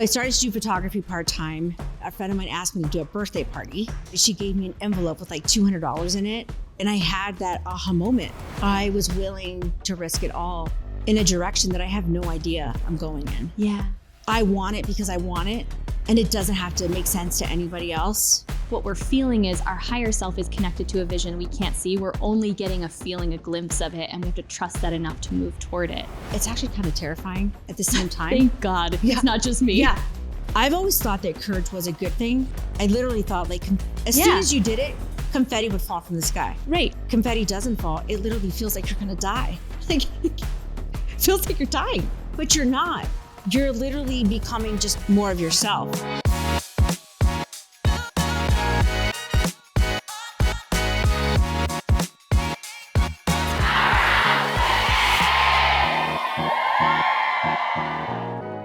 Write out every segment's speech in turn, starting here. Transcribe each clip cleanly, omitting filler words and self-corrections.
I started to do photography part-time. A friend of mine asked me to do a birthday party. She gave me an envelope with like $200 in it. And I had that aha moment. I was willing to risk it all in a direction that I have no idea I'm going in. Yeah. I want it because I want it, and it doesn't have to make sense to anybody else. What we're feeling is our higher self is connected to a vision we can't see. We're only getting a feeling, a glimpse of it, and we have to trust that enough to move toward it. It's actually kind of terrifying at the same time. Thank God. Yeah. It's not just me. Yeah. I've always thought that courage was a good thing. I literally thought like as soon as you did it, confetti would fall from the sky. Right. Confetti doesn't fall. It literally feels like you're gonna die. Like, it feels like you're dying, but you're not. You're literally becoming just more of yourself.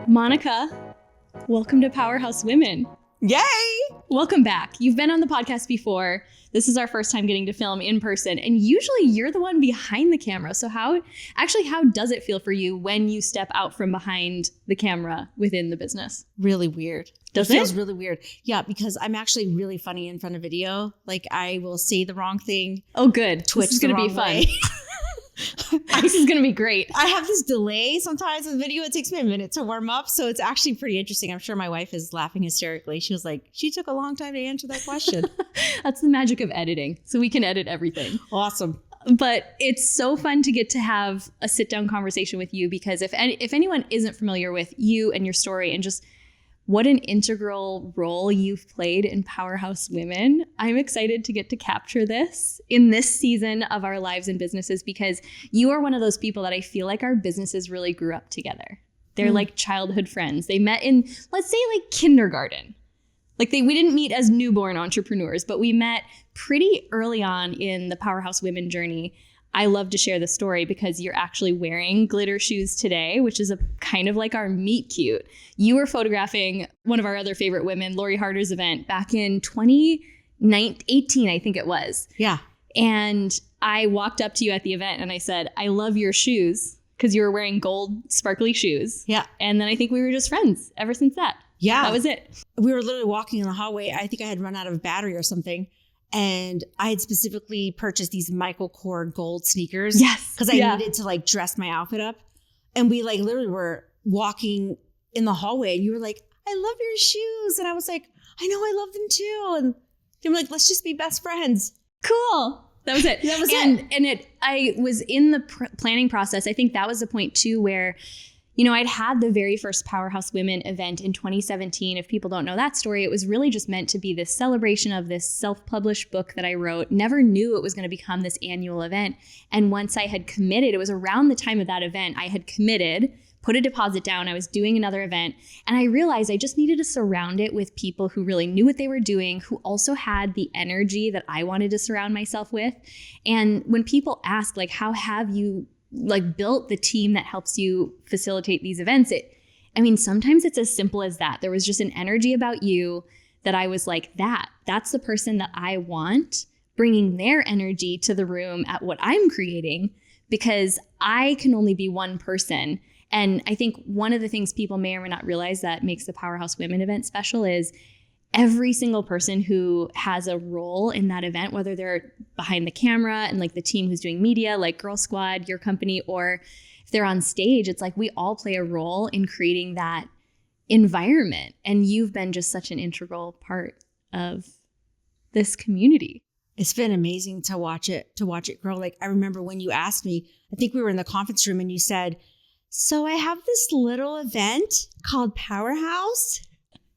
Monica, welcome to Powerhouse Women. Yay! Welcome back. You've been on the podcast before. This is our first time getting to film in person, and usually you're the one behind the camera. So how does it feel for you when you step out from behind the camera within the business? Really weird. Does it? Feels really weird. Yeah, because I'm actually really funny in front of video. Like I will say the wrong thing. Oh, good. Twitch This is going to be fun. This is going to be great. I have this delay sometimes in video. It takes me a minute to warm up. So it's actually pretty interesting. I'm sure my wife is laughing hysterically. She was like, she took a long time to answer that question. That's the magic of editing. So we can edit everything. Awesome. But it's so fun to get to have a sit down conversation with you, because if anyone isn't familiar with you and your story and just what an integral role you've played in Powerhouse Women, I'm excited to get to capture this in this season of our lives and businesses, because you are one of those people that I feel like our businesses really grew up together. They're like childhood friends. They met in, let's say, like kindergarten. Like we didn't meet as newborn entrepreneurs, but we met pretty early on in the Powerhouse Women journey. I love to share the story because you're actually wearing glitter shoes today, which is a kind of like our meet cute. You were photographing one of our other favorite women, Lori Harder's event back in 2018, I think it was. Yeah. And I walked up to you at the event and I said, I love your shoes, because you were wearing gold sparkly shoes. Yeah. And then I think we were just friends ever since that. Yeah. That was it. We were literally walking in the hallway. I think I had run out of battery or something. And I had specifically purchased these Michael Kors gold sneakers. Yes. Because I needed to like dress my outfit up. And we like literally were walking in the hallway and you were like, I love your shoes. And I was like, I know, I love them too. And they were like, let's just be best friends. Cool. That was it. That was it. And I was in the planning process. I think that was the point too, where, you know, I'd had the very first Powerhouse Women event in 2017. If people don't know that story, it was really just meant to be this celebration of this self-published book that I wrote. Never knew it was going to become this annual event. And once I had committed, it was around the time of that event, I had committed, put a deposit down. I was doing another event, and I realized I just needed to surround it with people who really knew what they were doing, who also had the energy that I wanted to surround myself with. And when people ask, like, how have you like built the team that helps you facilitate these events? Sometimes it's as simple as that. There was just an energy about you that I was like, that's the person that I want, bringing their energy to the room at what I'm creating, because I can only be one person. And I think one of the things people may or may not realize that makes the Powerhouse Women event special is every single person who has a role in that event, whether they're behind the camera and like the team who's doing media, like Girl Squad, your company, or if they're on stage, it's like we all play a role in creating that environment. And you've been just such an integral part of this community. It's been amazing to watch it grow. Like I remember when you asked me, I think we were in the conference room and you said, so I have this little event called Powerhouse.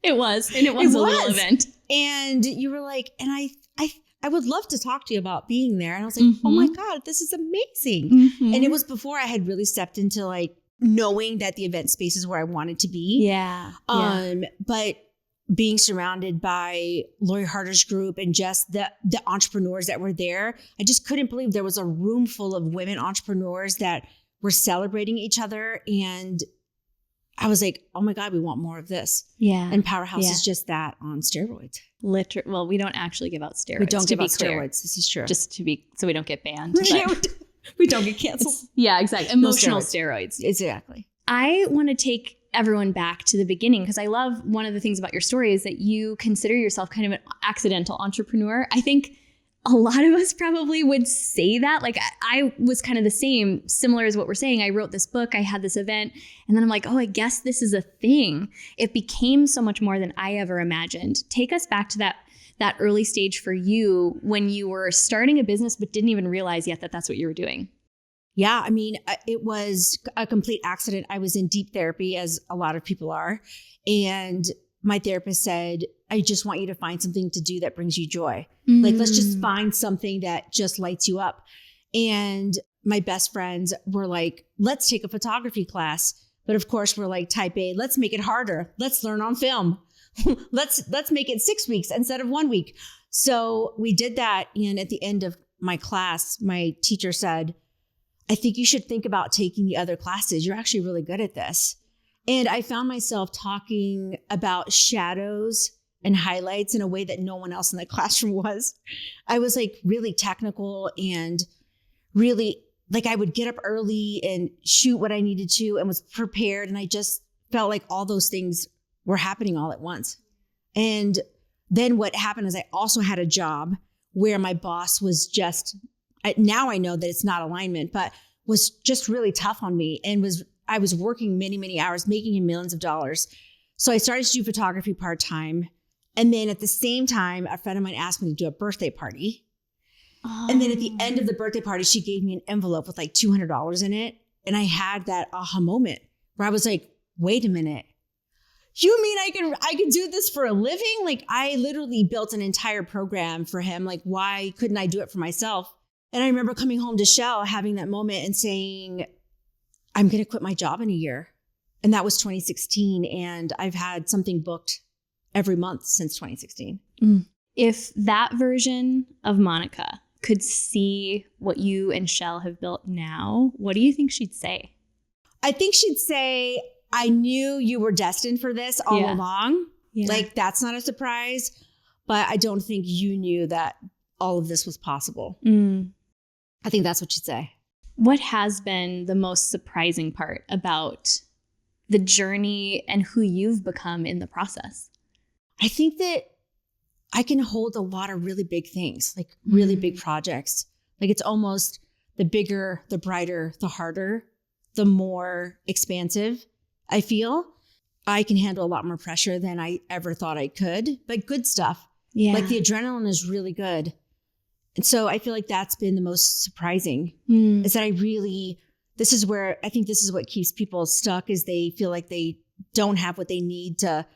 It was a little event. And you were like, and I would love to talk to you about being there. And I was like, oh my God, this is amazing. And it was before I had really stepped into like knowing that the event space is where I wanted to be. Yeah. But being surrounded by Lori Harder's group and just the entrepreneurs that were there, I just couldn't believe there was a room full of women entrepreneurs that were celebrating each other. And I was like, oh my God, we want more of this. Yeah. And Powerhouse is just that on steroids. Well, we don't actually give out steroids. We don't give out clear. steroids. This is true. So we don't get banned. We don't get canceled. Yeah, exactly. Emotional steroids. Exactly. I want to take everyone back to the beginning, because I love one of the things about your story is that you consider yourself kind of an accidental entrepreneur. I think a lot of us probably would say that. Like I was kind of the same, similar as what we're saying. I wrote this book, I had this event, and then I'm like, oh, I guess this is a thing. It became so much more than I ever imagined. Take us back to that early stage for you when you were starting a business, but didn't even realize yet that that's what you were doing. Yeah, I mean, it was a complete accident. I was in deep therapy, as a lot of people are. And my therapist said, I just want you to find something to do that brings you joy. Like, let's just find something that just lights you up. And my best friends were like, let's take a photography class. But of course, we're like type A, let's make it harder. Let's learn on film. let's make it 6 weeks instead of 1 week. So we did that. And at the end of my class, my teacher said, I think you should think about taking the other classes. You're actually really good at this. And I found myself talking about shadows and highlights in a way that no one else in the classroom was. I was like really technical and really like I would get up early and shoot what I needed to and was prepared. And I just felt like all those things were happening all at once. And then what happened is I also had a job where my boss was just, now I know that it's not alignment, but was just really tough on me and I was working many, many hours, making him millions of dollars. So I started to do photography part-time. And then at the same time, a friend of mine asked me to do a birthday party. Oh. And then at the end of the birthday party, she gave me an envelope with like $200 in it. And I had that aha moment where I was like, wait a minute. You mean I could do this for a living? Like I literally built an entire program for him. Like why couldn't I do it for myself? And I remember coming home to Shell, having that moment and saying, I'm going to quit my job in a year. And that was 2016. And I've had something booked every month since 2016. If that version of Monica could see what you and Shell have built now, what do you think she'd say? I think she'd say, I knew you were destined for this all along. Yeah. Like that's not a surprise, but I don't think you knew that all of this was possible. I think that's what she'd say. What has been the most surprising part about the journey and who you've become in the process? I think that I can hold a lot of really big things, like really big projects. Like it's almost the bigger, the brighter, the harder, the more expansive I feel. I can handle a lot more pressure than I ever thought I could, but good stuff. Yeah. Like the adrenaline is really good. And so I feel like that's been the most surprising is that this is where I think this is what keeps people stuck is they feel like they don't have what they need to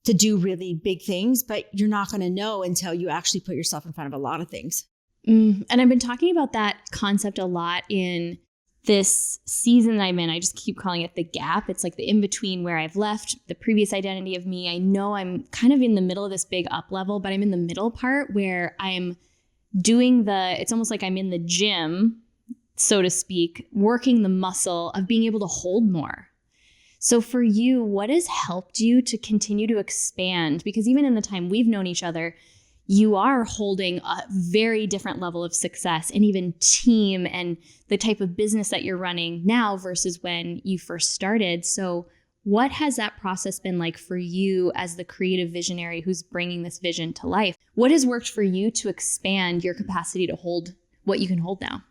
do really big things, but you're not going to know until you actually put yourself in front of a lot of things. And I've been talking about that concept a lot in this season that I'm in. I just keep calling it the gap. It's like the in-between where I've left the previous identity of me. I know I'm kind of in the middle of this big up level, but I'm in the middle part where I'm doing it's almost like I'm in the gym, so to speak, working the muscle of being able to hold more. So for you, what has helped you to continue to expand? Because even in the time we've known each other, you are holding a very different level of success and even team and the type of business that you're running now versus when you first started. So what has that process been like for you as the creative visionary who's bringing this vision to life? What has worked for you to expand your capacity to hold what you can hold now?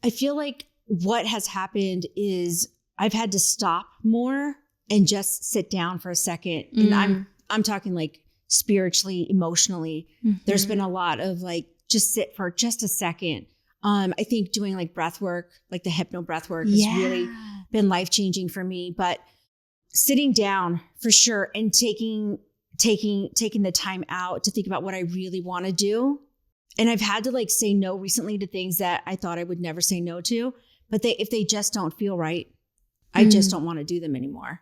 I feel like what has happened is I've had to stop more and just sit down for a second. And I'm talking like spiritually, emotionally. There's been a lot of like, just sit for just a second. I think doing like breath work, like the hypno breath work has really been life-changing for me. But sitting down for sure and taking the time out to think about what I really want to do. And I've had to like say no recently to things that I thought I would never say no to, but if they just don't feel right, I just don't want to do them anymore.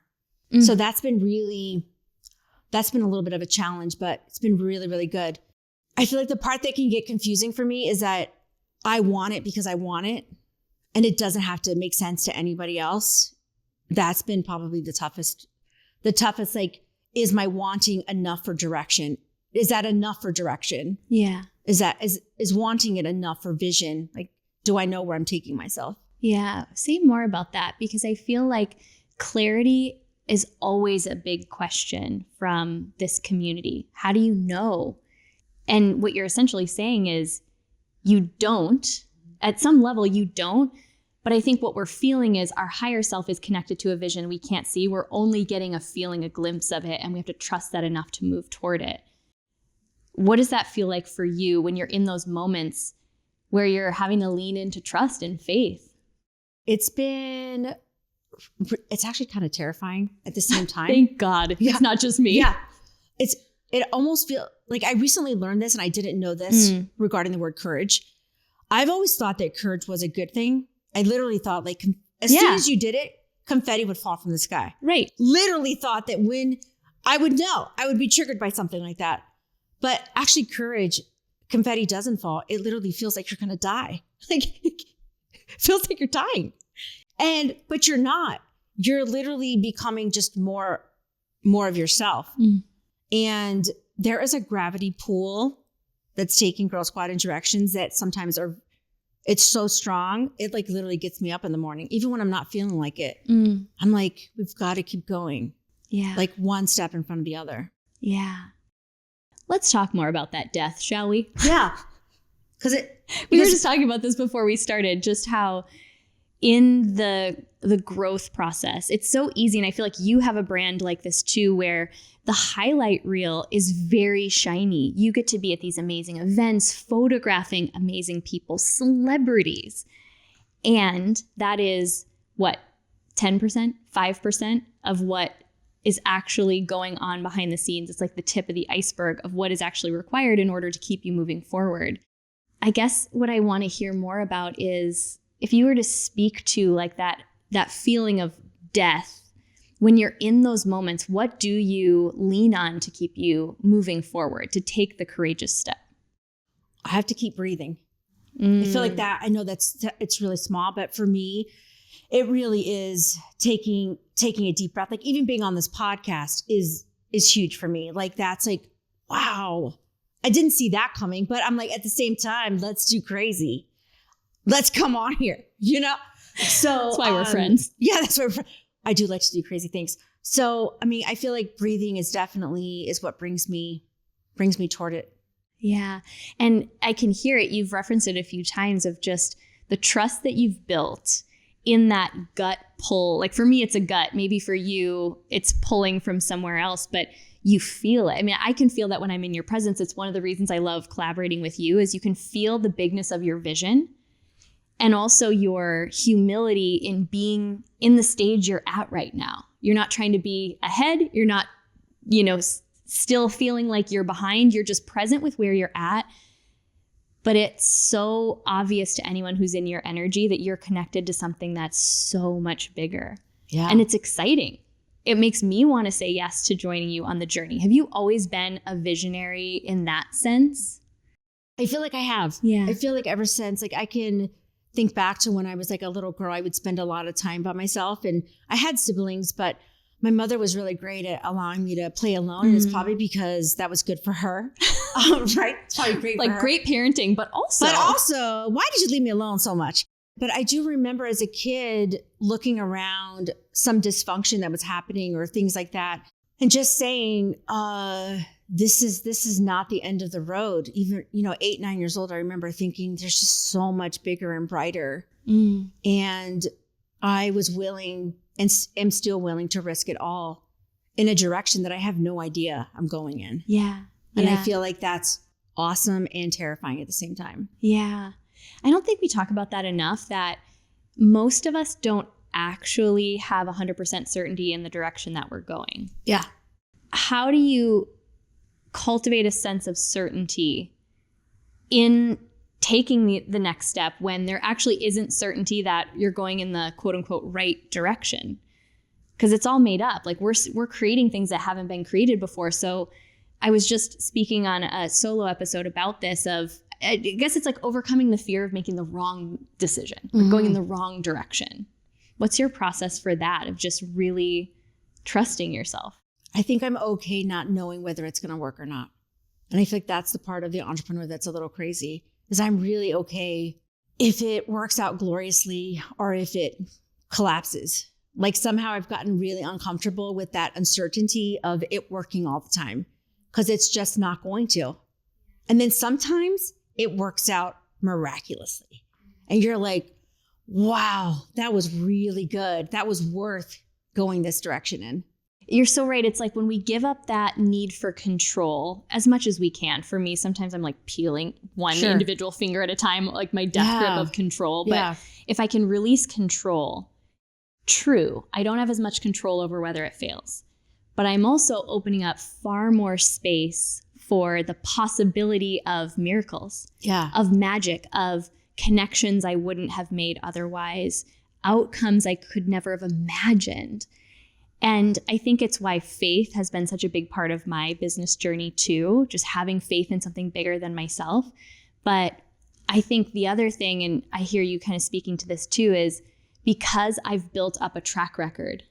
So that's been a little bit of a challenge, but it's been really, really good. I feel like the part that can get confusing for me is that I want it because I want it, and it doesn't have to make sense to anybody else. That's been probably the toughest. The toughest, like, is my wanting enough for direction? Is that enough for direction? Yeah. Is wanting it enough for vision? Like, do I know where I'm taking myself? Yeah. Say more about that, because I feel like clarity is always a big question from this community. How do you know? And what you're essentially saying is you don't. At some level, you don't. But I think what we're feeling is our higher self is connected to a vision we can't see. We're only getting a feeling, a glimpse of it, and we have to trust that enough to move toward it. What does that feel like for you when you're in those moments where you're having to lean into trust and faith? It's actually kind of terrifying at the same time. Thank God. Yeah. It's not just me. Yeah. It almost feels like I recently learned this and I didn't know this regarding the word courage. I've always thought that courage was a good thing. I literally thought like as soon as you did it, confetti would fall from the sky. Right. Literally thought that when I would know, I would be triggered by something like that. But actually courage, confetti doesn't fall. It literally feels like you're going to die. Like it feels like you're dying. But you're not. You're literally becoming just more of yourself. And there is a gravity pull that's taking Girl Squad in directions that sometimes it's so strong. It like literally gets me up in the morning, even when I'm not feeling like it. I'm like, we've got to keep going. Yeah. Like one step in front of the other. Yeah. Let's talk more about that death, shall we? Yeah. We were just talking about this before we started, just how in the growth process, it's so easy. And I feel like you have a brand like this too, where the highlight reel is very shiny. You get to be at these amazing events, photographing amazing people, celebrities. And that is what, 10%, 5% of what is actually going on behind the scenes. It's like the tip of the iceberg of what is actually required in order to keep you moving forward. I guess what I want to hear more about is if you were to speak to like that feeling of death, when you're in those moments, what do you lean on to keep you moving forward, to take the courageous step? I have to keep breathing. I feel like that. I know it's really small, but for me, it really is taking a deep breath. Like even being on this podcast is huge for me. Like that's like, wow, I didn't see that coming, but I'm like, at the same time, let's do crazy. Let's come on here, you know? So that's why we're friends. Yeah, that's why we're friends. I do like to do crazy things. So, I mean, I feel like breathing is what brings me toward it. Yeah. And I can hear it. You've referenced it a few times of just the trust that you've built in that gut pull. Like for me, it's a gut. Maybe for you, it's pulling from somewhere else, but you feel it. I mean, I can feel that when I'm in your presence. It's one of the reasons I love collaborating with you is you can feel the bigness of your vision and also your humility in being in the stage you're at right now. You're not trying to be ahead. You're not, still feeling like you're behind. You're just present with where you're at. But it's so obvious to anyone who's in your energy that you're connected to something that's so much bigger. Yeah. And it's exciting. It makes me want to say yes to joining you on the journey. Have you always been a visionary in that sense? I feel like I have. Yeah. I feel like ever since, like I can think back to when I was like a little girl, I would spend a lot of time by myself, and I had siblings, but my mother was really great at allowing me to play alone. And it's probably because that was good for her. Right? It's probably great for her. Like great parenting, but also, why did you leave me alone so much? But I do remember as a kid looking around some dysfunction that was happening or things like that, and just saying, this is not the end of the road. Even, 8, 9 years old, I remember thinking there's just so much bigger and brighter. And I was willing and am still willing to risk it all in a direction that I have no idea I'm going in. Yeah. And I feel like that's awesome and terrifying at the same time. Yeah. I don't think we talk about that enough, that most of us don't actually have 100% certainty in the direction that we're going. Yeah. How do you cultivate a sense of certainty in taking the next step when there actually isn't certainty that you're going in the quote unquote right direction? Because it's all made up. Like we're creating things that haven't been created before. So I was just speaking on a solo episode about this of, I guess it's like overcoming the fear of making the wrong decision, or going in the wrong direction. What's your process for that, of just really trusting yourself? I think I'm okay not knowing whether it's going to work or not. And I feel like that's the part of the entrepreneur that's a little crazy, is I'm really okay if it works out gloriously or if it collapses. Like somehow I've gotten really uncomfortable with that uncertainty of it working all the time because it's just not going to. And then sometimes it works out miraculously. And you're like, wow, that was really good. That was worth going this direction in. You're so right. It's like when we give up that need for control as much as we can. For me, sometimes I'm like peeling one individual finger at a time, like my death grip of control. But if I can release control, true, I don't have as much control over whether it fails. But I'm also opening up far more space for the possibility of miracles, of magic, of connections I wouldn't have made otherwise, outcomes I could never have imagined. And I think it's why faith has been such a big part of my business journey too, just having faith in something bigger than myself. But I think the other thing, and I hear you kind of speaking to this too, is because I've built up a track record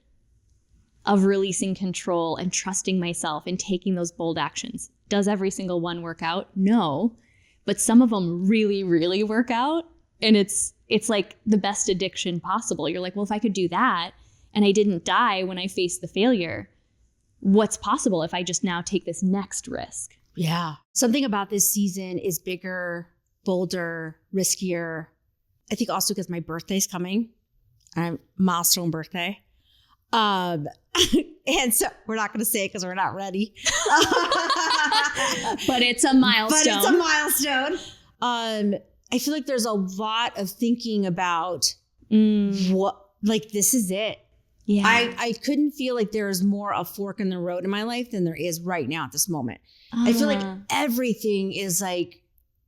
of releasing control and trusting myself and taking those bold actions. Does every single one work out? No, but some of them really, really work out. And it's like the best addiction possible. You're like, well, if I could do that, and I didn't die when I faced the failure, what's possible if I just now take this next risk? Yeah. Something about this season is bigger, bolder, riskier. I think also because my birthday's coming. I'm milestone birthday. And so we're not going to say it because we're not ready. But it's a milestone. I feel like there's a lot of thinking about what, like, this is it. Yeah. I couldn't feel like there's more a fork in the road in my life than there is right now at this moment. I feel like everything is like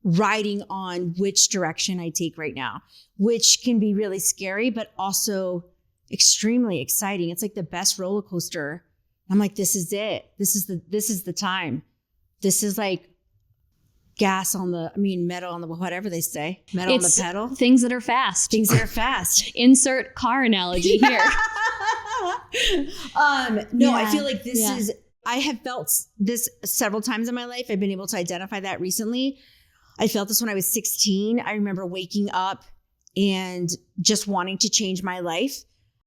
riding on which direction I take right now, which can be really scary, but also extremely exciting. It's like the best roller coaster. I'm like, this is it. This is the time. This is like metal on the, whatever they say, metal on the pedal. Things that are fast. Insert car analogy here. I feel like this is, I have felt this several times in my life. I've been able to identify that recently. I felt this when I was 16. I remember waking up and just wanting to change my life.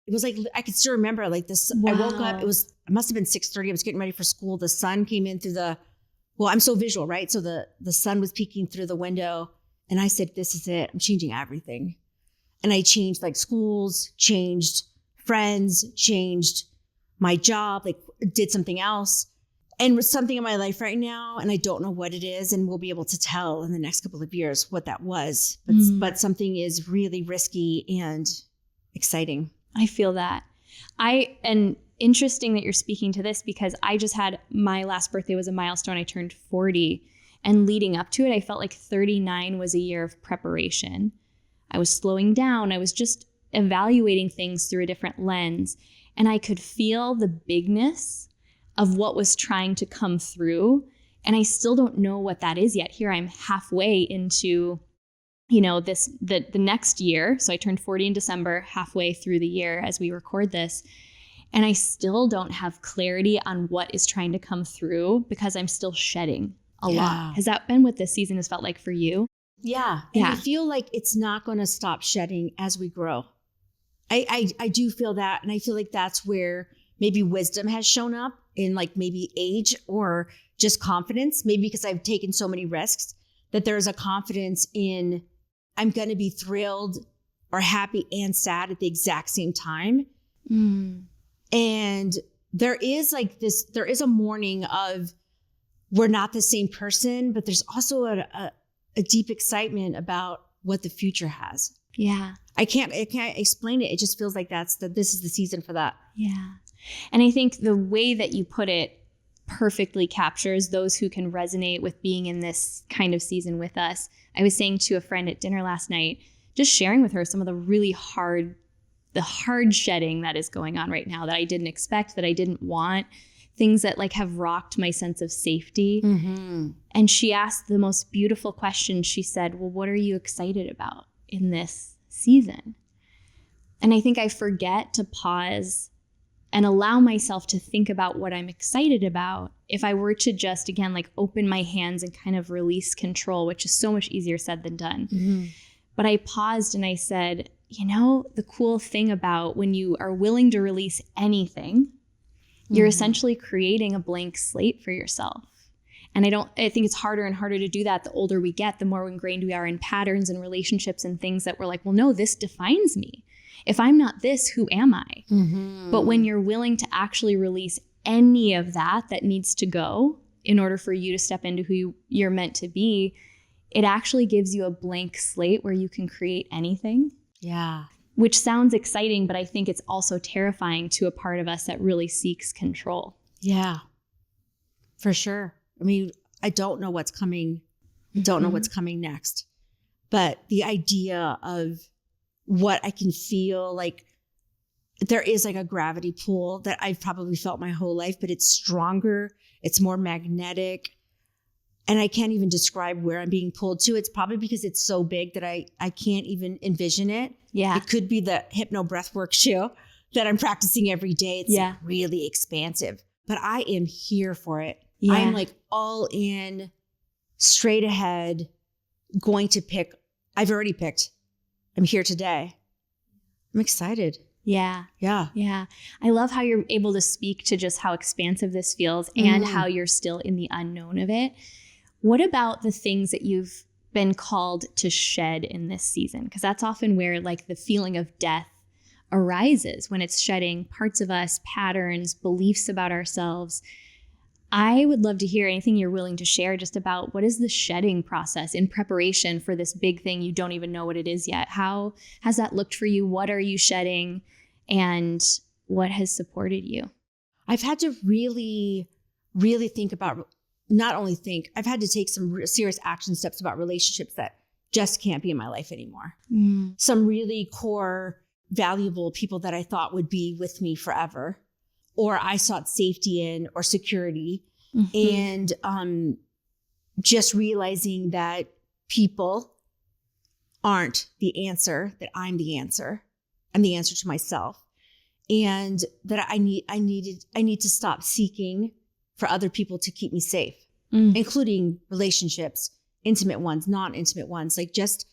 It was like, I could still remember like this. Wow. I woke up, it must have been 6:30. I was getting ready for school. The sun came in through I'm so visual, right? So the sun was peeking through the window and I said, this is it. I'm changing everything. And I changed like schools, changed friends, changed my job, like did something else. And with something in my life right now, and I don't know what it is, and we'll be able to tell in the next couple of years what that was. But something is really risky and exciting. I feel that. And interesting that you're speaking to this because I just had my last birthday was a milestone. I turned 40, and leading up to it, I felt like 39 was a year of preparation. I was slowing down. I was just evaluating things through a different lens, and I could feel the bigness of what was trying to come through. And I still don't know what that is yet. Here I'm halfway into, the next year. So I turned 40 in December, halfway through the year as we record this. And I still don't have clarity on what is trying to come through because I'm still shedding a lot. Has that been what this season has felt like for you? Yeah. And I feel like it's not going to stop shedding as we grow. I do feel that. And I feel like that's where maybe wisdom has shown up in like maybe age or just confidence, maybe because I've taken so many risks that there's a confidence in I'm going to be thrilled or happy and sad at the exact same time. And there is a mourning of we're not the same person, but there's also a deep excitement about what the future has. Yeah. I can't explain it. It just feels like this is the season for that. Yeah. And I think the way that you put it perfectly captures those who can resonate with being in this kind of season with us. I was saying to a friend at dinner last night, just sharing with her some of the really hard shedding that is going on right now that I didn't expect, that I didn't want, things that like have rocked my sense of safety. Mm-hmm. And she asked the most beautiful question. She said, well, what are you excited about in this season? And I think I forget to pause and allow myself to think about what I'm excited about if I were to just, again, like open my hands and kind of release control, which is so much easier said than done. Mm-hmm. But I paused and I said, the cool thing about when you are willing to release anything, you're essentially creating a blank slate for yourself. And I think it's harder and harder to do that the older we get, the more ingrained we are in patterns and relationships and things that we're like, well, no, this defines me. If I'm not this, who am I? But when you're willing to actually release any of that needs to go in order for you to step into who you're meant to be, it actually gives you a blank slate where you can create anything. Yeah. Which sounds exciting, but I think it's also terrifying to a part of us that really seeks control. Yeah, for sure. I mean, I don't know what's coming. Don't know what's coming next. But the idea of what I can feel like, there is like a gravity pull that I've probably felt my whole life, but it's stronger. It's more magnetic. And I can't even describe where I'm being pulled to. It's probably because it's so big that I can't even envision it. Yeah. It could be the hypno breathwork show that I'm practicing every day. It's like really expansive, but I am here for it. Yeah. I'm like all in, straight ahead, going to pick. I've already picked. I'm here today. I'm excited. Yeah. Yeah. Yeah. I love how you're able to speak to just how expansive this feels and how you're still in the unknown of it. What about the things that you've been called to shed in this season? Because that's often where like the feeling of death arises, when it's shedding parts of us, patterns, beliefs about ourselves. I would love to hear anything you're willing to share just about what is the shedding process in preparation for this big thing you don't even know what it is yet. How has that looked for you? What are you shedding? And what has supported you? I've had to really, really think about, not only think, I've had to take some serious action steps about relationships that just can't be in my life anymore. Some really core, valuable people that I thought would be with me forever, or I sought safety in, or security. And just realizing that people aren't the answer, that I'm the answer. I'm the answer to myself. And that I need to stop seeking for other people to keep me safe, including relationships, intimate ones, non-intimate ones, like just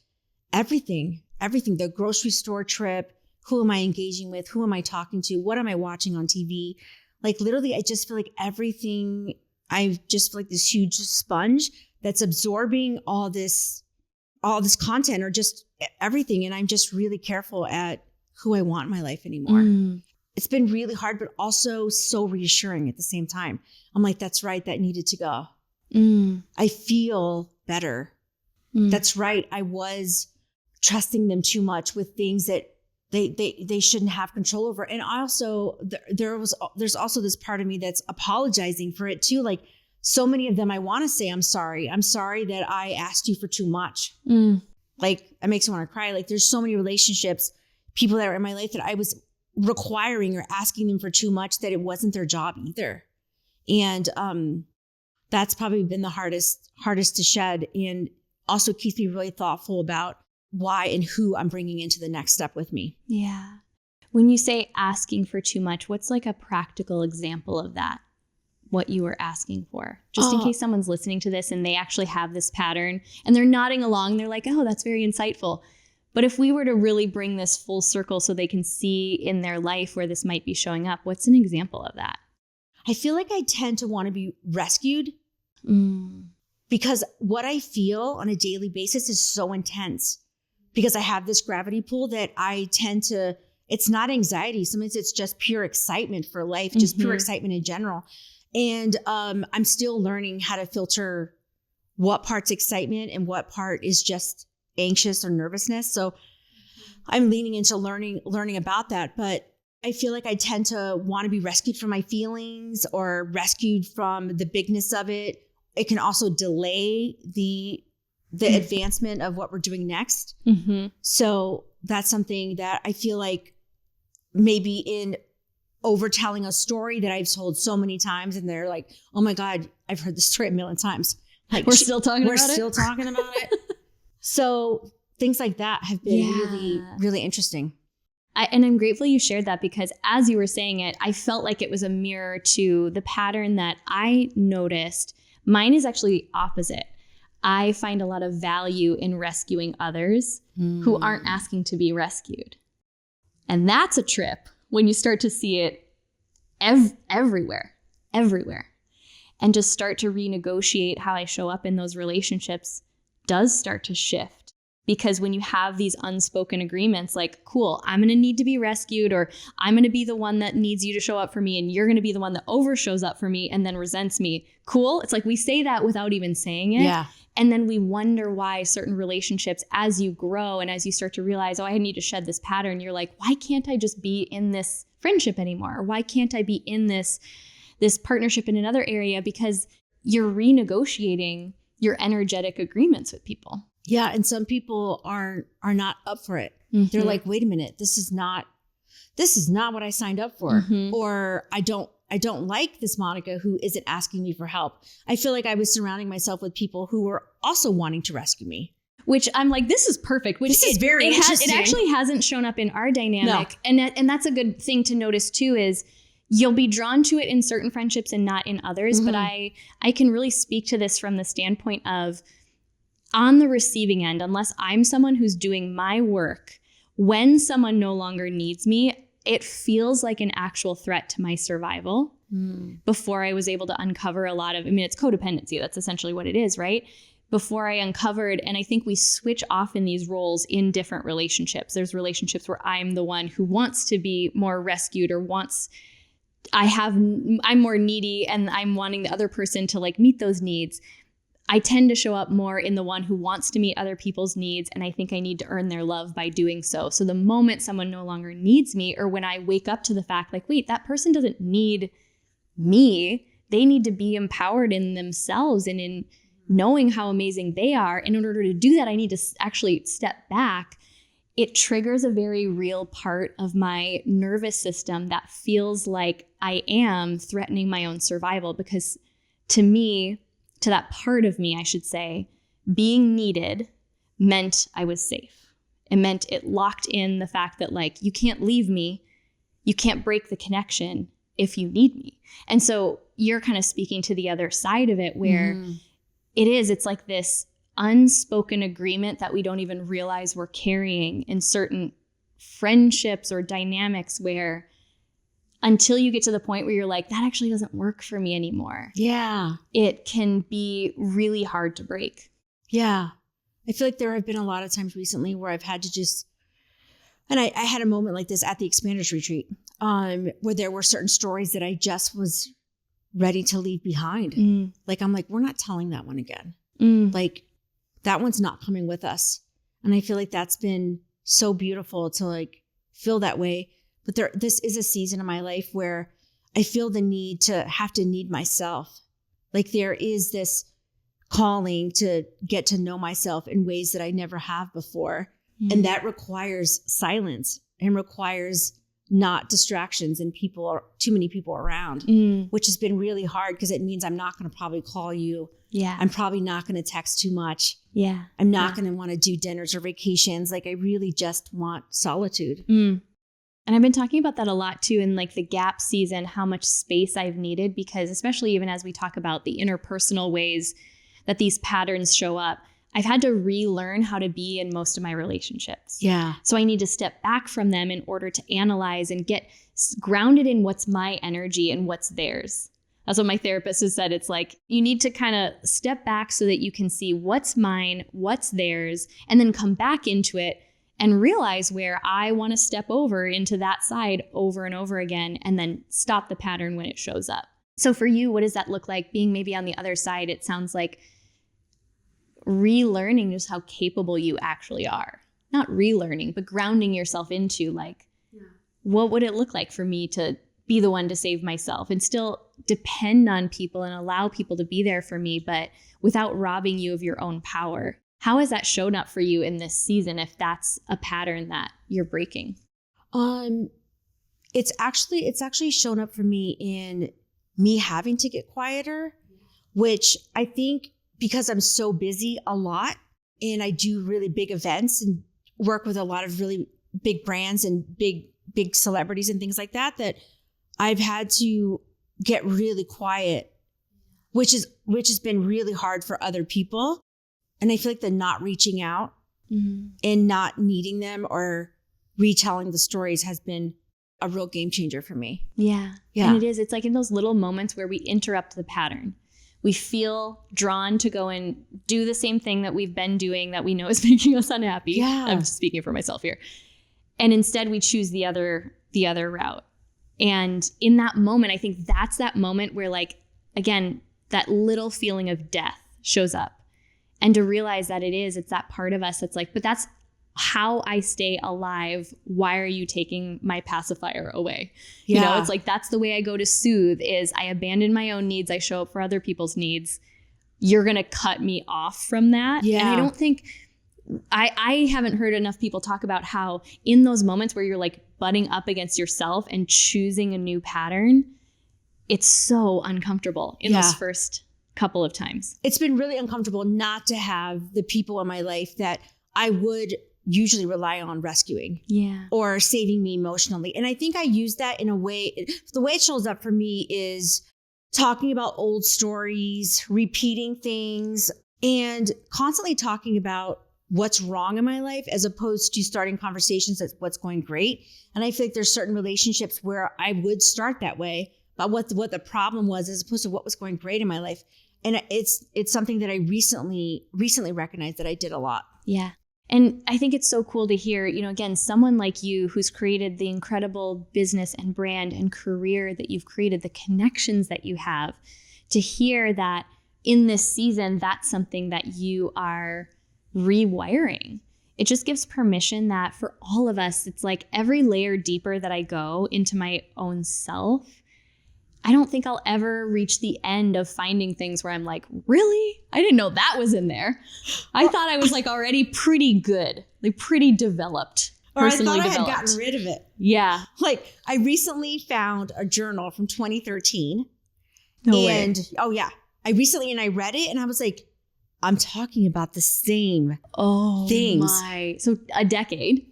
everything, the grocery store trip. Who am I engaging with? Who am I talking to? What am I watching on TV? Like literally, I just feel like everything, I just feel like this huge sponge that's absorbing all this content, or just everything. And I'm just really careful at who I want in my life anymore. It's been really hard, but also so reassuring at the same time. I'm like, that's right. That needed to go. I feel better. That's right. I was trusting them too much with things that they shouldn't have control over. And I also, there's also this part of me that's apologizing for it too. Like so many of them, I want to say, I'm sorry that I asked you for too much. Like it makes me want to cry. Like there's so many relationships, people that are in my life that I was requiring or asking them for too much, that it wasn't their job either. And that's probably been the hardest to shed, and also keeps me really thoughtful about why and who I'm bringing into the next step with me. Yeah. When you say asking for too much, what's like a practical example of that? What you were asking for? Just in case someone's listening to this and they actually have this pattern and they're nodding along, they're like, oh, that's very insightful. But if we were to really bring this full circle so they can see in their life where this might be showing up, what's an example of that? I feel like I tend to want to be rescued because what I feel on a daily basis is so intense. Because I have this gravity pull that I tend to, it's not anxiety. Sometimes it's just pure excitement for life, just pure excitement in general. And I'm still learning how to filter what part's excitement and what part is just anxious or nervousness. So I'm leaning into learning about that. But I feel like I tend to want to be rescued from my feelings or rescued from the bigness of it. It can also delay the advancement of what we're doing next. So that's something that I feel like maybe in overtelling a story that I've told so many times, and they're like, oh my God, I've heard this story a million times. Like we're still talking about it. So things like that have been really, really interesting. And I'm grateful you shared that, because as you were saying it, I felt like it was a mirror to the pattern that I noticed. Mine is actually opposite. I find a lot of value in rescuing others who aren't asking to be rescued. And that's a trip when you start to see it everywhere. And just start to renegotiate how I show up in those relationships does start to shift. Because when you have these unspoken agreements, like, cool, I'm going to need to be rescued, or I'm going to be the one that needs you to show up for me, and you're going to be the one that over shows up for me and then resents me. Cool. It's like we say that without even saying it. Yeah. And then we wonder why certain relationships, as you grow and as you start to realize, oh, I need to shed this pattern, you're like, why can't I just be in this friendship anymore? Or why can't I be in this partnership in another area? Because you're renegotiating your energetic agreements with people. Yeah. And some people are not up for it. Mm-hmm. They're like, wait a minute, this is not what I signed up for. Mm-hmm. Or I don't like this Monica who isn't asking me for help. I feel like I was surrounding myself with people who were also wanting to rescue me. Which I'm like, this is perfect. Which this is very interesting. It actually hasn't shown up in our dynamic. No. And that's a good thing to notice too, is you'll be drawn to it in certain friendships and not in others. Mm-hmm. But I can really speak to this from the standpoint of, on the receiving end, unless I'm someone who's doing my work, when someone no longer needs me, it feels like an actual threat to my survival. Before I was able to uncover a lot of, it's codependency. That's essentially what it is, right? Before I uncovered, and I think we switch off in these roles in different relationships. There's relationships where I'm the one who wants to be more rescued, or I'm more needy and I'm wanting the other person to like meet those needs. I tend to show up more in the one who wants to meet other people's needs, and I think I need to earn their love by doing so. So the moment someone no longer needs me, or when I wake up to the fact like, wait, that person doesn't need me, they need to be empowered in themselves and in knowing how amazing they are. And in order to do that, I need to actually step back. It triggers a very real part of my nervous system that feels like I am threatening my own survival, because to that part of me, I should say, being needed meant I was safe. It meant it locked in the fact that like, you can't leave me, you can't break the connection if you need me. And so you're kind of speaking to the other side of it, where it's like this unspoken agreement that we don't even realize we're carrying in certain friendships or dynamics, where until you get to the point where you're like, that actually doesn't work for me anymore. Yeah. It can be really hard to break. Yeah. I feel like there have been a lot of times recently where I've had to just, and I had a moment like this at the Expanders retreat, where there were certain stories that I just was ready to leave behind. Like, I'm like, we're not telling that one again. Like, that one's not coming with us. And I feel like that's been so beautiful to like feel that way. But this is a season of my life where I feel the need to have to need myself. Like, there is this calling to get to know myself in ways that I never have before. And that requires silence and requires not distractions and too many people around, which has been really hard, because it means I'm not going to probably call you. Yeah. I'm probably not going to text too much. Yeah. I'm not going to want to do dinners or vacations. Like, I really just want solitude. And I've been talking about that a lot too in like the gap season, how much space I've needed, because especially even as we talk about the interpersonal ways that these patterns show up, I've had to relearn how to be in most of my relationships. Yeah. So I need to step back from them in order to analyze and get grounded in what's my energy and what's theirs. That's what my therapist has said. It's like, you need to kind of step back so that you can see what's mine, what's theirs, and then come back into it and realize where I want to step over into that side over and over again, and then stop the pattern when it shows up. So for you, what does that look like being maybe on the other side? It sounds like relearning just how capable you actually are. Not relearning, but grounding yourself into like, what would it look like for me to be the one to save myself and still depend on people and allow people to be there for me, but without robbing you of your own power? How has that shown up for you in this season, if that's a pattern that you're breaking? It's actually shown up for me in me having to get quieter, which I think because I'm so busy a lot and I do really big events and work with a lot of really big brands and big celebrities and things like that, that I've had to get really quiet, which has been really hard for other people. And I feel like the not reaching out Mm-hmm. and not needing them or retelling the stories has been a real game changer for me. Yeah. Yeah. And it is. It's like in those little moments where we interrupt the pattern. We feel drawn to go and do the same thing that we've been doing that we know is making us unhappy. Yeah. I'm just speaking for myself here. And instead we choose the other route. And in that moment, I think that's that moment where, like, again, that little feeling of death shows up. And to realize that it's that part of us that's like, but that's how I stay alive. Why are you taking my pacifier away? Yeah. You know, it's like, that's the way I go to soothe is I abandon my own needs. I show up for other people's needs. You're going to cut me off from that. Yeah. And I don't think, I haven't heard enough people talk about how in those moments where you're like butting up against yourself and choosing a new pattern, it's so uncomfortable in those first couple of times. It's been really uncomfortable not to have the people in my life that I would usually rely on rescuing or saving me emotionally. And I think I use that in a way, the way it shows up for me is talking about old stories, repeating things, and constantly talking about what's wrong in my life as opposed to starting conversations that's what's going great. And I feel like there's certain relationships where I would start that way about what the problem was as opposed to what was going great in my life. And it's something that I recently recognized that I did a lot. Yeah. And I think it's so cool to hear, you know, again, someone like you who's created the incredible business and brand and career that you've created, the connections that you have, to hear that in this season, that's something that you are rewiring. It just gives permission that for all of us, it's like every layer deeper that I go into my own self, I don't think I'll ever reach the end of finding things where I'm like, really? I didn't know that was in there. I thought I was like already pretty good, like pretty developed, personally or I thought developed. I had gotten rid of it. Yeah. Like I recently found a journal from 2013. No way. Oh yeah. I read it and I was like, I'm talking about the same things. My. So a decade.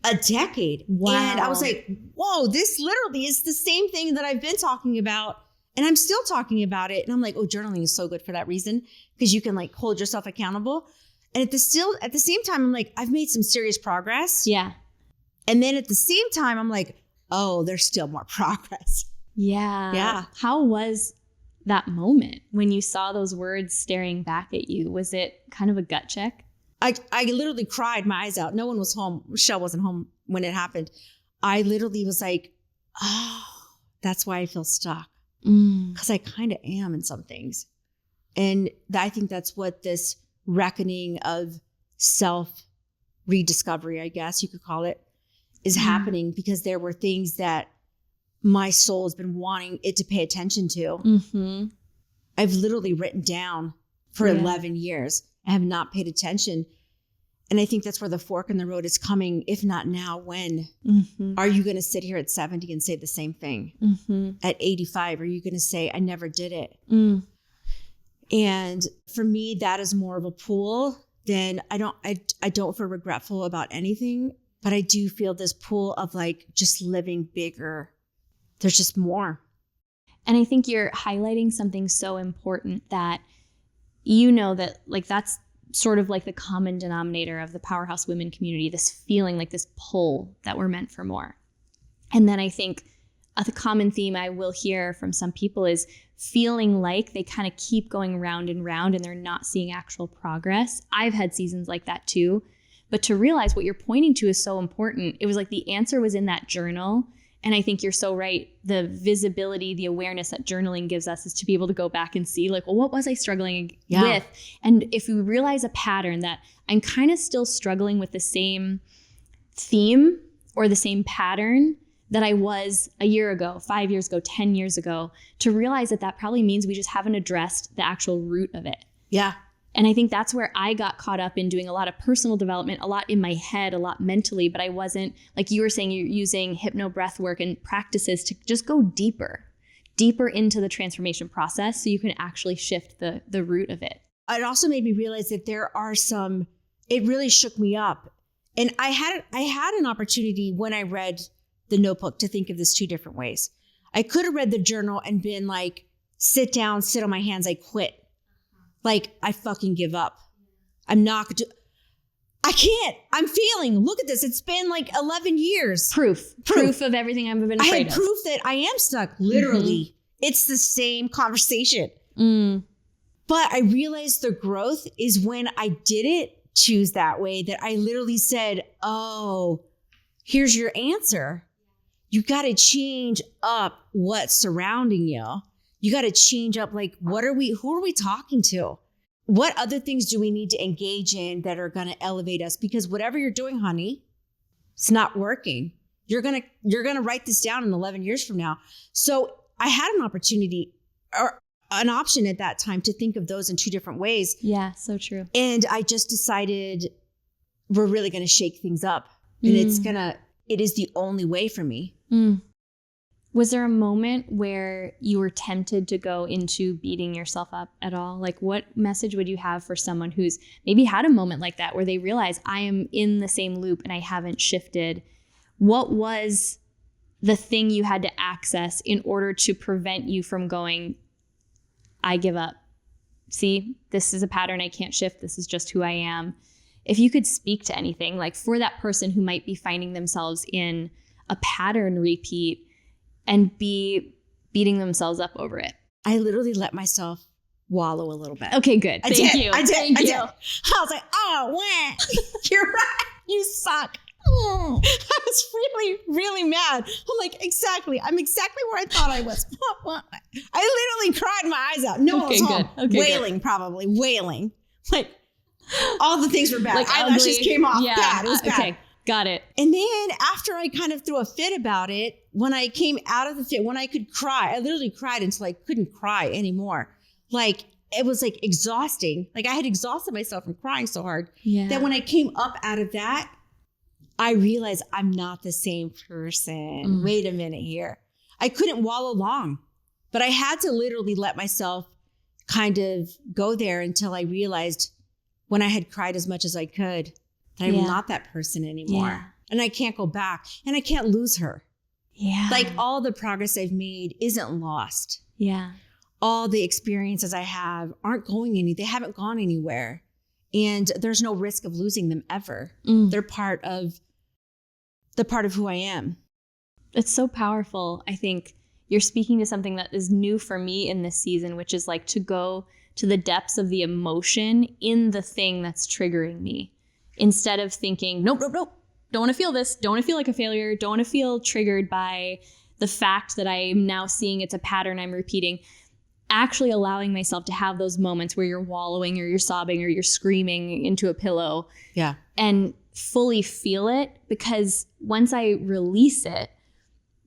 Wow. And I was like, whoa, this literally is the same thing that I've been talking about. And I'm still talking about it. And I'm like, oh, journaling is so good for that reason, because you can like hold yourself accountable. And at the same time, I'm like, I've made some serious progress. Yeah. And then at the same time, I'm like, oh, there's still more progress. Yeah. Yeah. How was that moment when you saw those words staring back at you? Was it kind of a gut check? I literally cried my eyes out. No one was home. Michelle wasn't home when it happened. I literally was like, oh, that's why I feel stuck. Because I kind of am in some things. And I think that's what this reckoning of self-rediscovery, I guess you could call it, is happening, because there were things that my soul has been wanting it to pay attention to. Mm-hmm. I've literally written down for 11 years. I have not paid attention. And I think that's where the fork in the road is coming. If not now, when? Mm-hmm. Are you going to sit here at 70 and say the same thing? Mm-hmm. At 85, are you going to say, I never did it? Mm. And for me, that is more of a pull than I don't feel regretful about anything, but I do feel this pull of like just living bigger. There's just more. And I think you're highlighting something so important, that you know that like that's sort of like the common denominator of the Powerhouse Women community, this feeling like this pull that we're meant for more. And then I think the common theme I will hear from some people is feeling like they kind of keep going round and round and they're not seeing actual progress. I've had seasons like that too. But to realize what you're pointing to is so important. It was like the answer was in that journal. And I think you're so right. The visibility, the awareness that journaling gives us is to be able to go back and see like, well, what was I struggling with? And if we realize a pattern that I'm kind of still struggling with the same theme or the same pattern that I was a year ago, 5 years ago, 10 years ago, to realize that probably means we just haven't addressed the actual root of it. Yeah. And I think that's where I got caught up in doing a lot of personal development, a lot in my head, a lot mentally, but I wasn't, like you were saying, you're using hypno breath work and practices to just go deeper into the transformation process so you can actually shift the root of it. It also made me realize that there are it really shook me up. And I had an opportunity when I read the notebook to think of this two different ways. I could have read the journal and been like, sit down, sit on my hands, I quit. Like, I fucking give up. I'm not going to. I can't. I'm failing. Look at this. It's been like 11 years. Proof of everything I've been I afraid had of. proof that I am stuck. Literally. It's the same conversation. But I realized the growth is when I didn't choose that way, that I literally said, oh, here's your answer. You got to change up what's surrounding you. You got to change up, like, who are we talking to? What other things do we need to engage in that are going to elevate us? Because whatever you're doing, honey, it's not working. You're going to write this down in 11 years from now. So I had an opportunity or an option at that time to think of those in two different ways. Yeah, so true. And I just decided we're really going to shake things up. And it is the only way for me. Was there a moment where you were tempted to go into beating yourself up at all? Like, what message would you have for someone who's maybe had a moment like that where they realize I am in the same loop and I haven't shifted? What was the thing you had to access in order to prevent you from going, I give up? See, this is a pattern I can't shift. This is just who I am. If you could speak to anything, like for that person who might be finding themselves in a pattern repeat and be beating themselves up over it. I literally let myself wallow a little bit. Okay, good. Thank you. I did. Thank you. I was like, oh, you're right. You suck. I was really, really mad. I'm like, exactly. I'm exactly where I thought I was. I literally cried my eyes out. No one was home. Wailing, probably. Wailing. Like, all the things were bad. Like eyelashes ugly. came off. Yeah. Bad. It was bad. Okay. Got it. And then after I kind of threw a fit about it, when I came out of the fit, when I could cry, I literally cried until I couldn't cry anymore. Like, it was like exhausting. Like, I had exhausted myself from crying so hard that when I came up out of that, I realized I'm not the same person. Wait a minute here. I couldn't wallow long, but I had to literally let myself kind of go there until I realized when I had cried as much as I could, that I'm not that person anymore. Yeah. And I can't go back and I can't lose her. Yeah. Like, all the progress I've made isn't lost. Yeah. All the experiences I have they haven't gone anywhere. And there's no risk of losing them ever. They're part of who I am. It's so powerful. I think you're speaking to something that is new for me in this season, which is like to go to the depths of the emotion in the thing that's triggering me. Instead of thinking, nope, don't want to feel this. Don't want to feel like a failure. Don't want to feel triggered by the fact that I am now seeing it's a pattern I'm repeating. Actually allowing myself to have those moments where you're wallowing or you're sobbing or you're screaming into a pillow. Yeah. And fully feel it, because once I release it,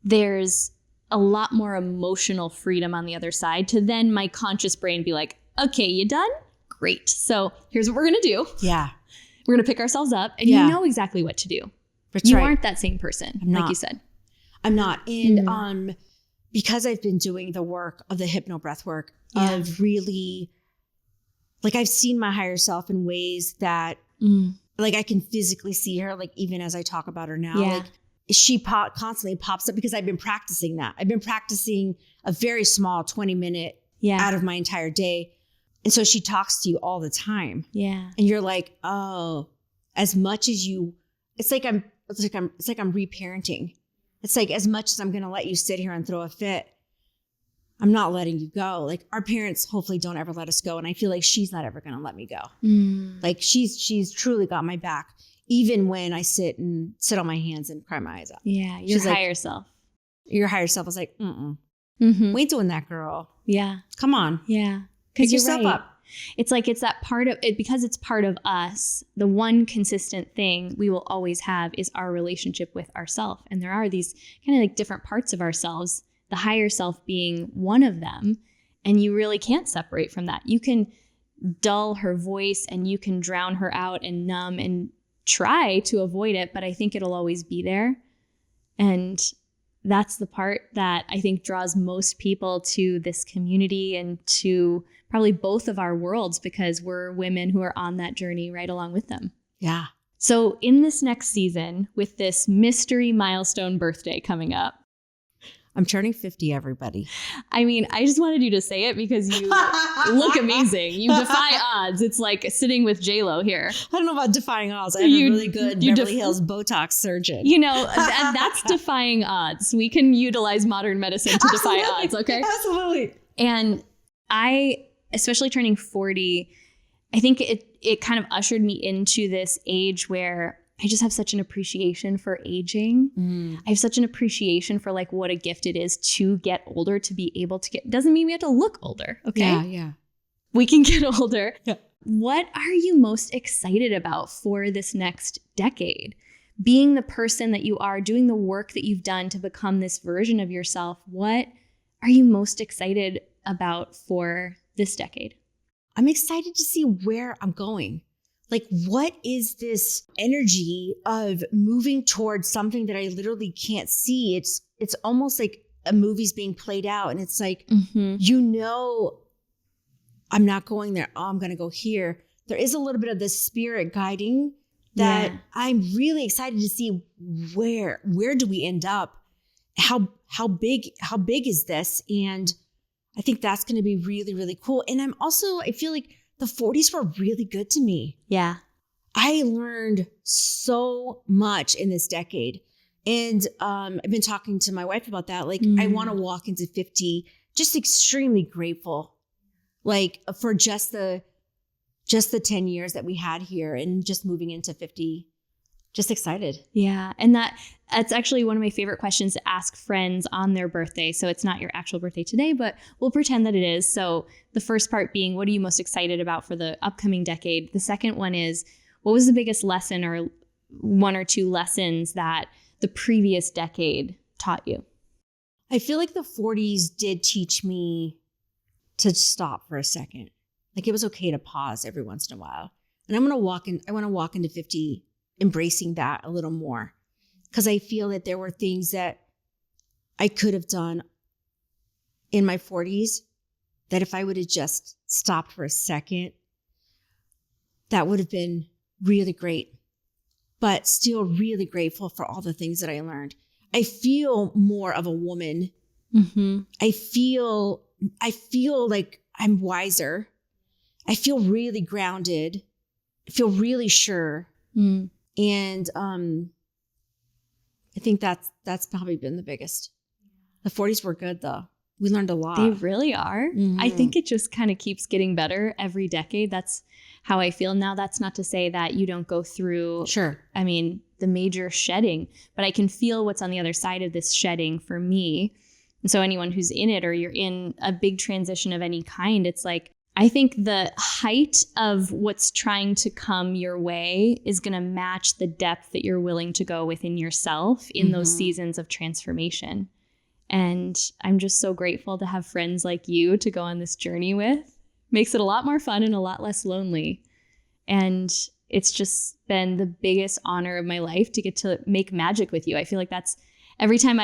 there's a lot more emotional freedom on the other side to then my conscious brain be like, okay, you done? Great. So here's what we're going to do. Yeah. We're going to pick ourselves up and you know exactly what to do. That's you right. aren't that same person, like you said. I'm not. And because I've been doing the work of the hypno breath work of really, like, I've seen my higher self in ways that like I can physically see her, like even as I talk about her now, like she constantly pops up because I've been practicing that. I've been practicing a very small 20-minute out of my entire day. And so she talks to you all the time. Yeah. And you're like, oh, as much as you, it's like I'm reparenting. It's like, as much as I'm going to let you sit here and throw a fit, I'm not letting you go. Like, our parents hopefully don't ever let us go. And I feel like she's not ever going to let me go. Like, she's truly got my back, even when I sit on my hands and cry my eyes out. Yeah. Your higher self. Your higher self was like, we ain't doing that, girl. Yeah. Come on. Yeah. Pick yourself up. It's like, it's that part of it, because it's part of us. The one consistent thing we will always have is our relationship with ourselves. And there are these kind of like different parts of ourselves, the higher self being one of them. And you really can't separate from that. You can dull her voice and you can drown her out and numb and try to avoid it, but I think it'll always be there. And that's the part that I think draws most people to this community and to probably both of our worlds, because we're women who are on that journey right along with them. Yeah. So in this next season, with this mystery milestone birthday coming up, I'm turning 50, everybody. I mean, I just wanted you to say it because you look amazing. You defy odds. It's like sitting with J-Lo here. I don't know about defying odds. I have a really good Beverly Hills Botox surgeon. You know, that's defying odds. We can utilize modern medicine to defy odds, okay? Absolutely. And I, especially turning 40, I think it kind of ushered me into this age where I just have such an appreciation for aging. I have such an appreciation for like what a gift it is to get older, to be able to get, doesn't mean we have to look older. Okay. Yeah. We can get older. Yeah. What are you most excited about for this next decade? Being the person that you are, doing the work that you've done to become this version of yourself. What are you most excited about for this decade? I'm excited to see where I'm going. Like, what is this energy of moving towards something that I literally can't see? It's almost like a movie's being played out. And it's like, you know, I'm not going there. Oh, I'm going to go here. There is a little bit of the spirit guiding that I'm really excited to see where do we end up? How big is this? And I think that's going to be really, really cool. And I feel like the 40s were really good to me. Yeah. I learned so much in this decade. And I've been talking to my wife about that. Like, I want to walk into 50 just extremely grateful, like for just the 10 years that we had here and just moving into 50. Just excited. Yeah. And that's actually one of my favorite questions to ask friends on their birthday. So it's not your actual birthday today, but we'll pretend that it is. So the first part being, what are you most excited about for the upcoming decade? The second one is, what was the biggest lesson or one or two lessons that the previous decade taught you? I feel like the 40s did teach me to stop for a second. Like, it was okay to pause every once in a while. And I want to walk into 50 embracing that a little more, because I feel that there were things that I could have done in my 40s that if I would have just stopped for a second, that would have been really great, but still really grateful for all the things that I learned. I feel more of a woman. I feel like I'm wiser. I feel really grounded. I feel really sure. And I think that's probably been the biggest. The 40s were good though. We learned a lot. They really are. I think it just kind of keeps getting better every decade. That's how I feel now. That's not to say that you don't go through, I mean, the major shedding, but I can feel what's on the other side of this shedding for me. And so anyone who's in it or you're in a big transition of any kind, it's like, I think the height of what's trying to come your way is going to match the depth that you're willing to go within yourself in those seasons of transformation. And I'm just so grateful to have friends like you to go on this journey with. Makes it a lot more fun and a lot less lonely. And it's just been the biggest honor of my life to get to make magic with you. I feel like that's every time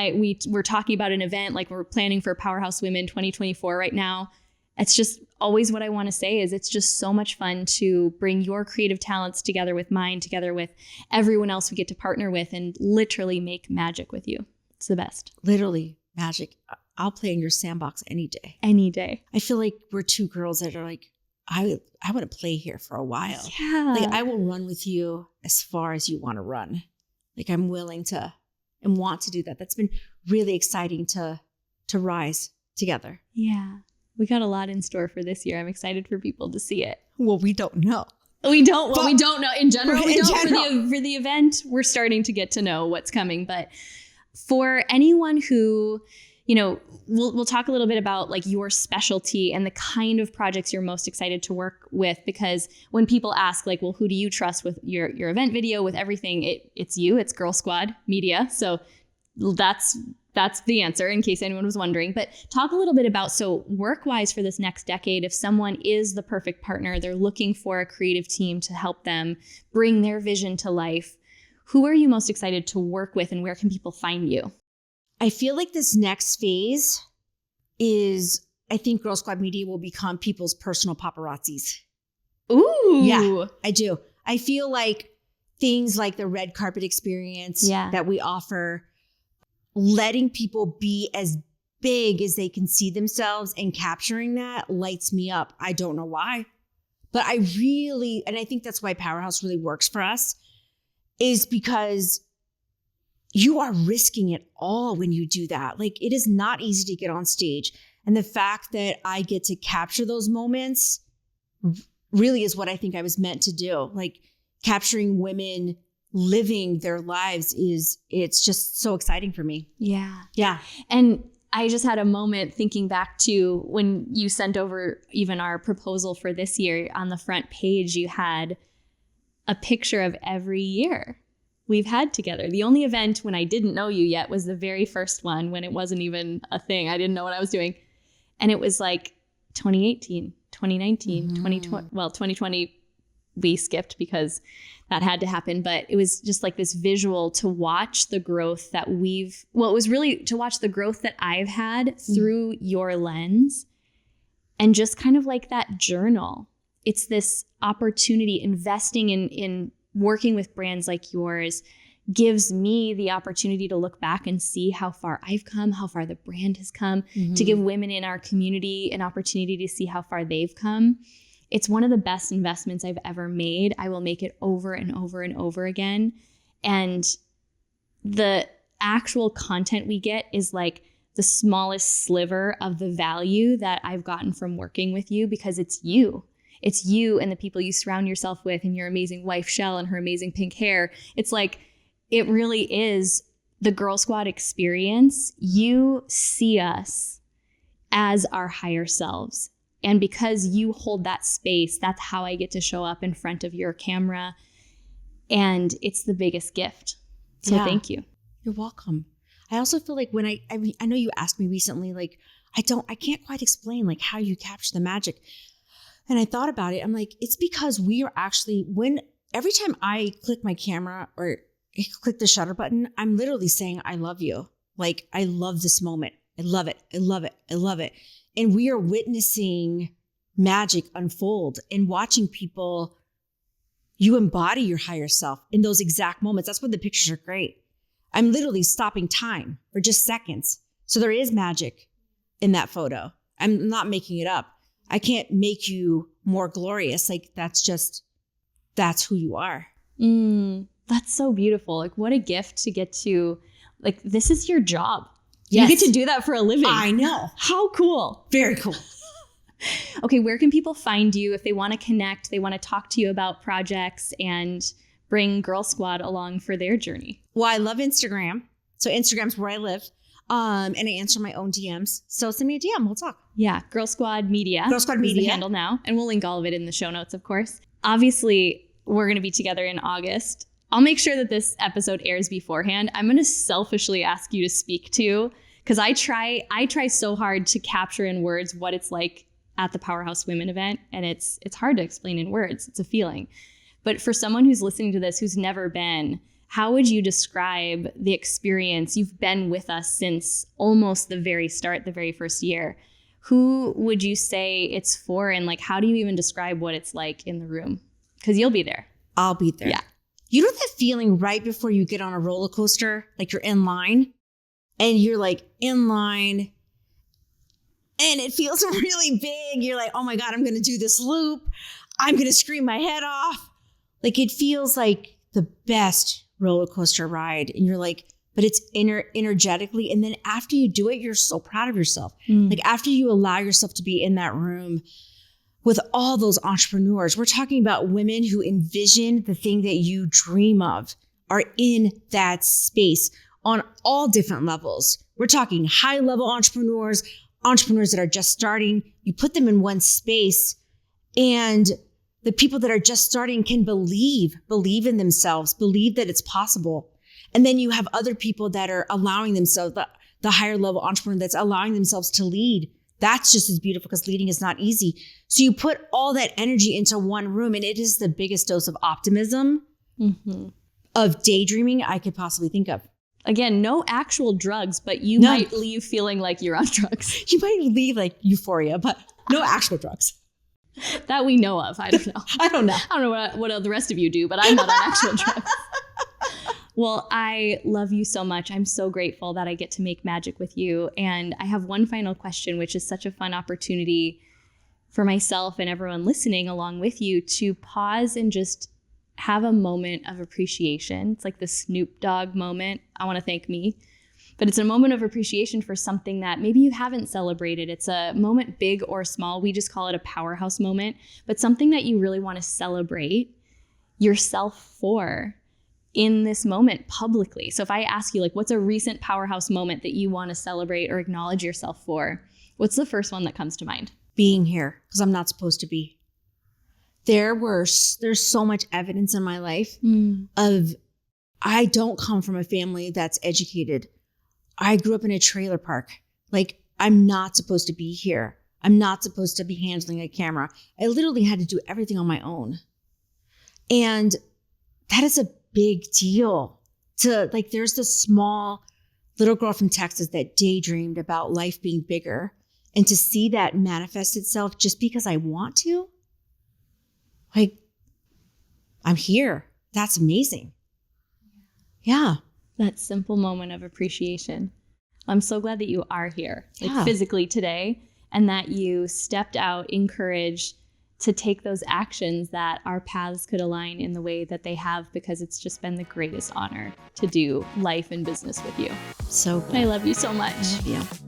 we're talking about an event, like we're planning for Powerhouse Women 2024 right now. It's just always what I want to say is it's just so much fun to bring your creative talents together with mine, together with everyone else we get to partner with and literally make magic with you. It's the best. Literally magic. I'll play in your sandbox any day. Any day. I feel like we're two girls that are like, I want to play here for a while. Yeah. Like, I will run with you as far as you want to run. Like, I'm willing to and want to do that. That's been really exciting to rise together. Yeah. We got a lot in store for this year. I'm excited for people to see it. Well, we don't know. We don't know. In general, we don't. For the event, we're starting to get to know what's coming. But for anyone who, you know, we'll talk a little bit about like your specialty and the kind of projects you're most excited to work with. Because when people ask like, well, who do you trust with your event video, with everything, it's you, it's Girl Squad Media. So that's the answer in case anyone was wondering. But talk a little bit about, so work-wise for this next decade, if someone is the perfect partner, they're looking for a creative team to help them bring their vision to life, who are you most excited to work with and where can people find you? I feel like this next phase is, I think Girl Squad Media will become people's personal paparazzis. Ooh. Yeah, I do. I feel like things like the red carpet experience that we offer, letting people be as big as they can see themselves and capturing that lights me up. I don't know why, but I think that's why Powerhouse really works for us, is because you are risking it all when you do that. Like, it is not easy to get on stage. And the fact that I get to capture those moments really is what I think I was meant to do. Like, capturing women living their lives it's just so exciting for me. Yeah. Yeah. And I just had a moment thinking back to when you sent over even our proposal for this year. On the front page, you had a picture of every year we've had together. The only event when I didn't know you yet was the very first one, when it wasn't even a thing. I didn't know what I was doing. And it was like 2018, 2019, 2020. Well, 2020 we skipped because that had to happen. But it was just like this visual to watch the growth that it was really to watch the growth that I've had through your lens, and just kind of like that journal. It's this opportunity. Investing in working with brands like yours gives me the opportunity to look back and see how far I've come, how far the brand has come, to give women in our community an opportunity to see how far they've come. It's one of the best investments I've ever made. I will make it over and over and over again. And the actual content we get is like the smallest sliver of the value that I've gotten from working with you, because it's you. It's you and the people you surround yourself with, and your amazing wife, Shell, and her amazing pink hair. It's like, it really is the Girl Squad experience. You see us as our higher selves. And because you hold that space, that's how I get to show up in front of your camera. And it's the biggest gift. So Thank you. You're welcome. I also feel like when I know you asked me recently, like, I can't quite explain like how you capture the magic. And I thought about it. I'm like, it's because we are actually, every time I click my camera or click the shutter button, I'm literally saying, I love you. Like, I love this moment. I love it. I love it. I love it. And we are witnessing magic unfold and watching people, you embody your higher self in those exact moments. That's why the pictures are great. I'm literally stopping time for just seconds. So there is magic in that photo. I'm not making it up. I can't make you more glorious. Like, that's who you are. That's so beautiful. Like, what a gift to get to, like, this is your job. Yes. You get to do that for a living. I know. How cool. Very cool. Okay, where can people find you if they want to connect, they want to talk to you about projects and bring Girl Squad along for their journey? Well, I love Instagram. So Instagram's where I live. And I answer my own DMs. So send me a DM. We'll talk. Yeah, Girl Squad Media. Girl Squad is Media. the handle now. And we'll link all of it in the show notes, of course. Obviously, we're going to be together in August. I'll make sure that this episode airs beforehand. I'm going to selfishly ask you to speak to, because I try so hard to capture in words what it's like at the Powerhouse Women event. And it's hard to explain in words. It's a feeling. But for someone who's listening to this, who's never been, how would you describe the experience? You've been with us since almost the very start, the very first year. Who would you say it's for? And like, how do you even describe what it's like in the room? Because you'll be there. I'll be there. Yeah. You know that feeling right before you get on a roller coaster, like you're in line and you're like in line and it feels really big. You're like, oh my God, I'm going to do this loop. I'm going to scream my head off. Like, it feels like the best roller coaster ride. And you're like, but it's energetically. And then after you do it, you're so proud of yourself. Like, after you allow yourself to be in that room with all those entrepreneurs, we're talking about women who envision the thing that you dream of are in that space on all different levels. We're talking high level entrepreneurs that are just starting. You put them in one space, and the people that are just starting can believe in themselves, believe that it's possible. And then you have other people that are allowing themselves, the higher level entrepreneur that's allowing themselves to lead. That's just as beautiful, because leading is not easy. So you put all that energy into one room, and it is the biggest dose of optimism, of daydreaming I could possibly think of. Again, no actual drugs, but you might leave feeling like you're on drugs. You might leave like euphoria, but no actual drugs. That we know of. I don't know. I don't know. I don't know what the rest of you do, but I'm not on actual drugs. Well, I love you so much. I'm so grateful that I get to make magic with you. And I have one final question, which is such a fun opportunity for myself and everyone listening along with you to pause and just have a moment of appreciation. It's like the Snoop Dogg moment. I want to thank me. But it's a moment of appreciation for something that maybe you haven't celebrated. It's a moment, big or small. We just call it a powerhouse moment, but something that you really want to celebrate yourself for in this moment publicly. So if I ask you, like, what's a recent powerhouse moment that you want to celebrate or acknowledge yourself for? What's the first one that comes to mind? Being here, because I'm not supposed to be. There's so much evidence in my life of, I don't come from a family that's educated. I grew up in a trailer park. Like, I'm not supposed to be here. I'm not supposed to be handling a camera. I literally had to do everything on my own. And that is a big deal. There's this small little girl from Texas that daydreamed about life being bigger. And to see that manifest itself just because I want to, like, I'm here. That's amazing. Yeah. That simple moment of appreciation. I'm so glad that you are here, like physically today, and that you stepped out in courage to take those actions that our paths could align in the way that they have, because it's just been the greatest honor to do life and business with you. So good. I love you so much. Love you.